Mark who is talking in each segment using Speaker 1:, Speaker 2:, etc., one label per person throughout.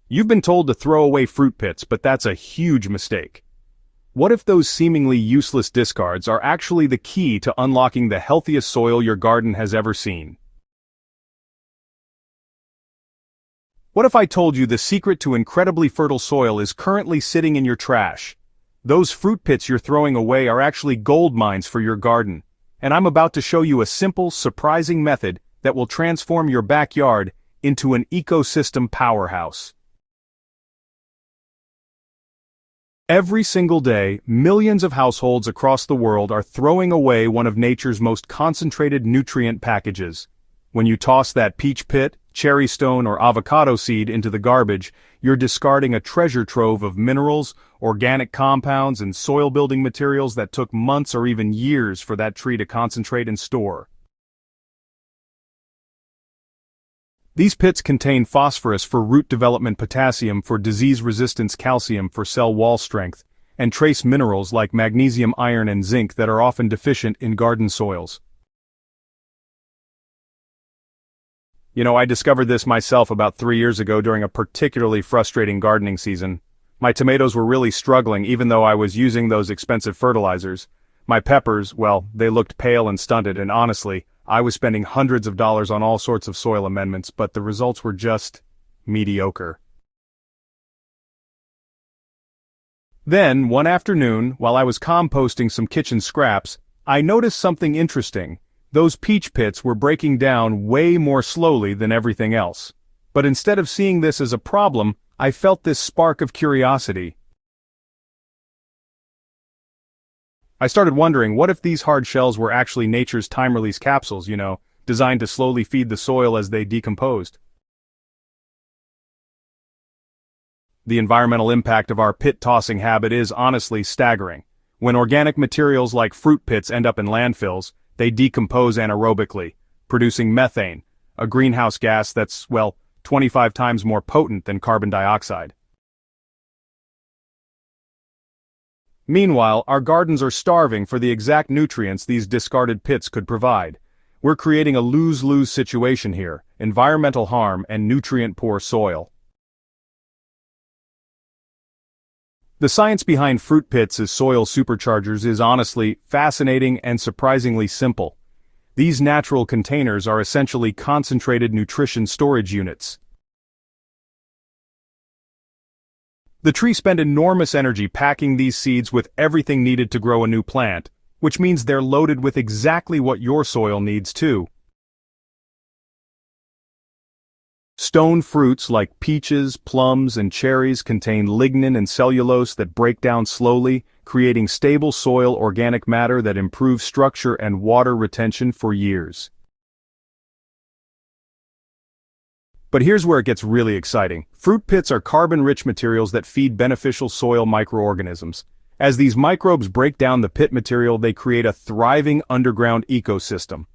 Speaker 1: You've been told to throw away fruit pits, but that's a huge mistake. What if those seemingly useless discards are actually the key to unlocking the healthiest soil your garden has ever seen? What if I told you the secret to incredibly fertile soil is currently sitting in your trash? Those fruit pits you're throwing away are actually gold mines for your garden, and I'm about to show you a simple, surprising method that will transform your backyard into an ecosystem powerhouse. Every single day, millions of households across the world are throwing away one of nature's most concentrated nutrient packages. When you toss that peach pit, cherry stone, or avocado seed into the garbage, you're discarding a treasure trove of minerals, organic compounds, and soil-building materials that took months or even years for that tree to concentrate and store. These pits contain phosphorus for root development, potassium for disease resistance, calcium for cell wall strength, and trace minerals like magnesium, iron, and zinc that are often deficient in garden soils. I discovered this myself about 3 years ago during a particularly frustrating gardening season. My tomatoes were really struggling even though I was using those expensive fertilizers. My peppers, well, they looked pale and stunted, and honestly, I was spending hundreds of dollars on all sorts of soil amendments, but the results were just mediocre. Then, one afternoon, while I was composting some kitchen scraps, I noticed something interesting. Those peach pits were breaking down way more slowly than everything else. But instead of seeing this as a problem, I felt this spark of curiosity. I started wondering, what if these hard shells were actually nature's time-release capsules, designed to slowly feed the soil as they decomposed? The environmental impact of our pit-tossing habit is honestly staggering. When organic materials like fruit pits end up in landfills, they decompose anaerobically, producing methane, a greenhouse gas that's, 25 times more potent than carbon dioxide. Meanwhile, our gardens are starving for the exact nutrients these discarded pits could provide. We're creating a lose-lose situation here: environmental harm and nutrient-poor soil. The science behind fruit pits as soil superchargers is honestly fascinating and surprisingly simple. These natural containers are essentially concentrated nutrition storage units. The trees spend enormous energy packing these seeds with everything needed to grow a new plant, which means they're loaded with exactly what your soil needs too. Stone fruits like peaches, plums, and cherries contain lignin and cellulose that break down slowly, creating stable soil organic matter that improves structure and water retention for years. But here's where it gets really exciting. Fruit pits are carbon-rich materials that feed beneficial soil microorganisms. As these microbes break down the pit material, they create a thriving underground ecosystem.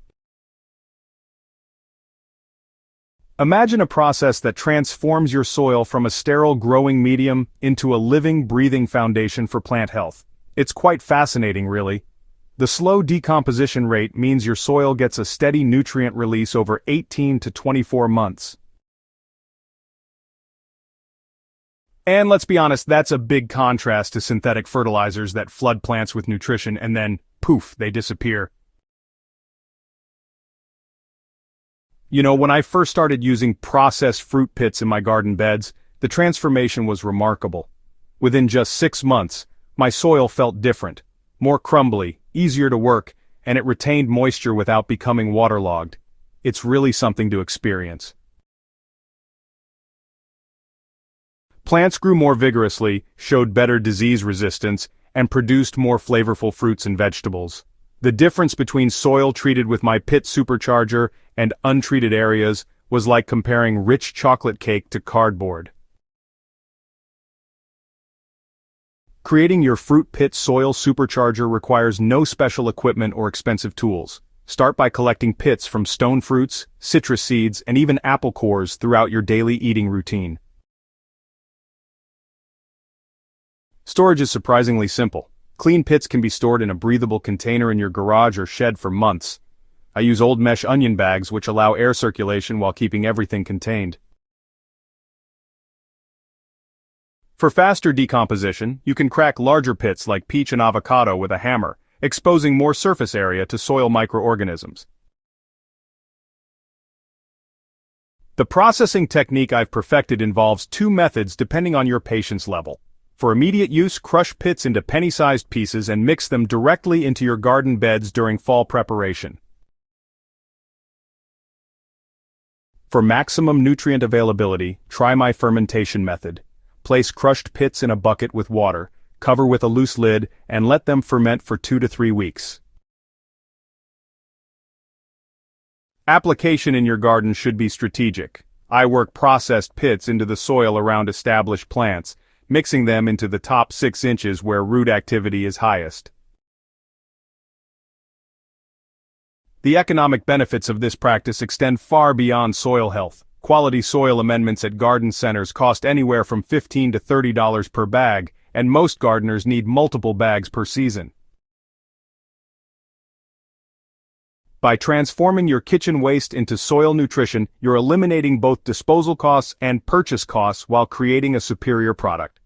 Speaker 1: Imagine a process that transforms your soil from a sterile growing medium into a living, breathing foundation for plant health. It's quite fascinating, really. The slow decomposition rate means your soil gets a steady nutrient release over 18 to 24 months. And let's be honest, that's a big contrast to synthetic fertilizers that flood plants with nutrition and then, poof, they disappear. When I first started using processed fruit pits in my garden beds, the transformation was remarkable. Within just 6 months, my soil felt different, more crumbly, easier to work, and it retained moisture without becoming waterlogged. It's really something to experience. Plants grew more vigorously, showed better disease resistance, and produced more flavorful fruits and vegetables. The difference between soil treated with my pit supercharger and untreated areas was like comparing rich chocolate cake to cardboard. Creating your fruit pit soil supercharger requires no special equipment or expensive tools. Start by collecting pits from stone fruits, citrus seeds, and even apple cores throughout your daily eating routine. Storage is surprisingly simple. Clean pits can be stored in a breathable container in your garage or shed for months. I use old mesh onion bags which allow air circulation while keeping everything contained. For faster decomposition, you can crack larger pits like peach and avocado with a hammer, exposing more surface area to soil microorganisms. The processing technique I've perfected involves two methods depending on your patience level. For immediate use, crush pits into penny-sized pieces and mix them directly into your garden beds during fall preparation. For maximum nutrient availability, try my fermentation method. Place crushed pits in a bucket with water, cover with a loose lid, and let them ferment for 2 to 3 weeks. Application in your garden should be strategic. I work processed pits into the soil around established plants, mixing them into the top 6 inches where root activity is highest. The economic benefits of this practice extend far beyond soil health. Quality soil amendments at garden centers cost anywhere from $15 to $30 per bag, and most gardeners need multiple bags per season. By transforming your kitchen waste into soil nutrition, you're eliminating both disposal costs and purchase costs while creating a superior product.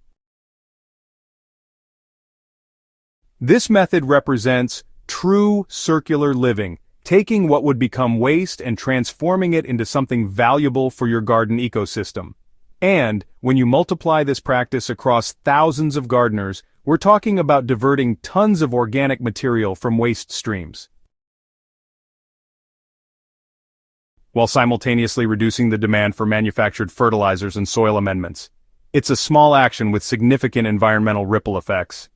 Speaker 1: This method represents true circular living, taking what would become waste and transforming it into something valuable for your garden ecosystem. And, when you multiply this practice across thousands of gardeners, we're talking about diverting tons of organic material from waste streams, while simultaneously reducing the demand for manufactured fertilizers and soil amendments. It's a small action with significant environmental ripple effects.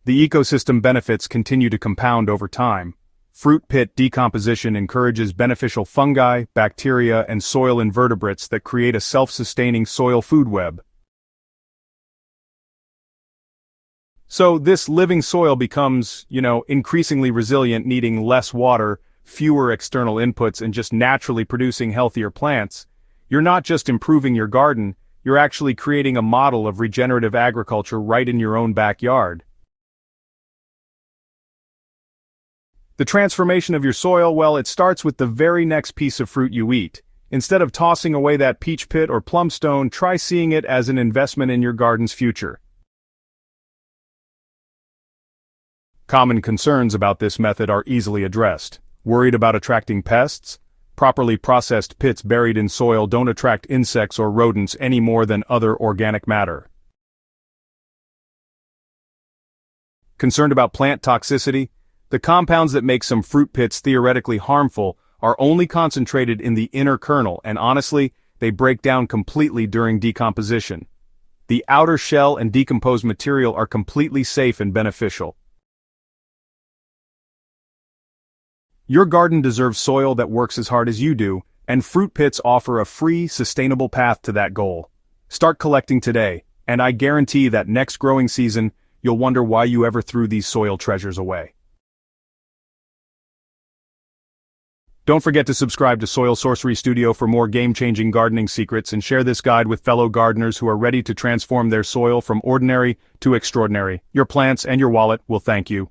Speaker 1: The ecosystem benefits continue to compound over time. Fruit pit decomposition encourages beneficial fungi, bacteria, and soil invertebrates that create a self-sustaining soil food web. So this living soil becomes, increasingly resilient, needing less water, fewer external inputs, and just naturally producing healthier plants. You're not just improving your garden, you're actually creating a model of regenerative agriculture right in your own backyard. The transformation of your soil, well, it starts with the very next piece of fruit you eat. Instead of tossing away that peach pit or plum stone, try seeing it as an investment in your garden's future. Common concerns about this method are easily addressed. Worried about attracting pests? Properly processed pits buried in soil don't attract insects or rodents any more than other organic matter. Concerned about plant toxicity? The compounds that make some fruit pits theoretically harmful are only concentrated in the inner kernel, and honestly, they break down completely during decomposition. The outer shell and decomposed material are completely safe and beneficial. Your garden deserves soil that works as hard as you do, and fruit pits offer a free, sustainable path to that goal. Start collecting today, and I guarantee that next growing season, you'll wonder why you ever threw these soil treasures away. Don't forget to subscribe to Soil Sorcery Studio for more game-changing gardening secrets, and share this guide with fellow gardeners who are ready to transform their soil from ordinary to extraordinary. Your plants and your wallet will thank you.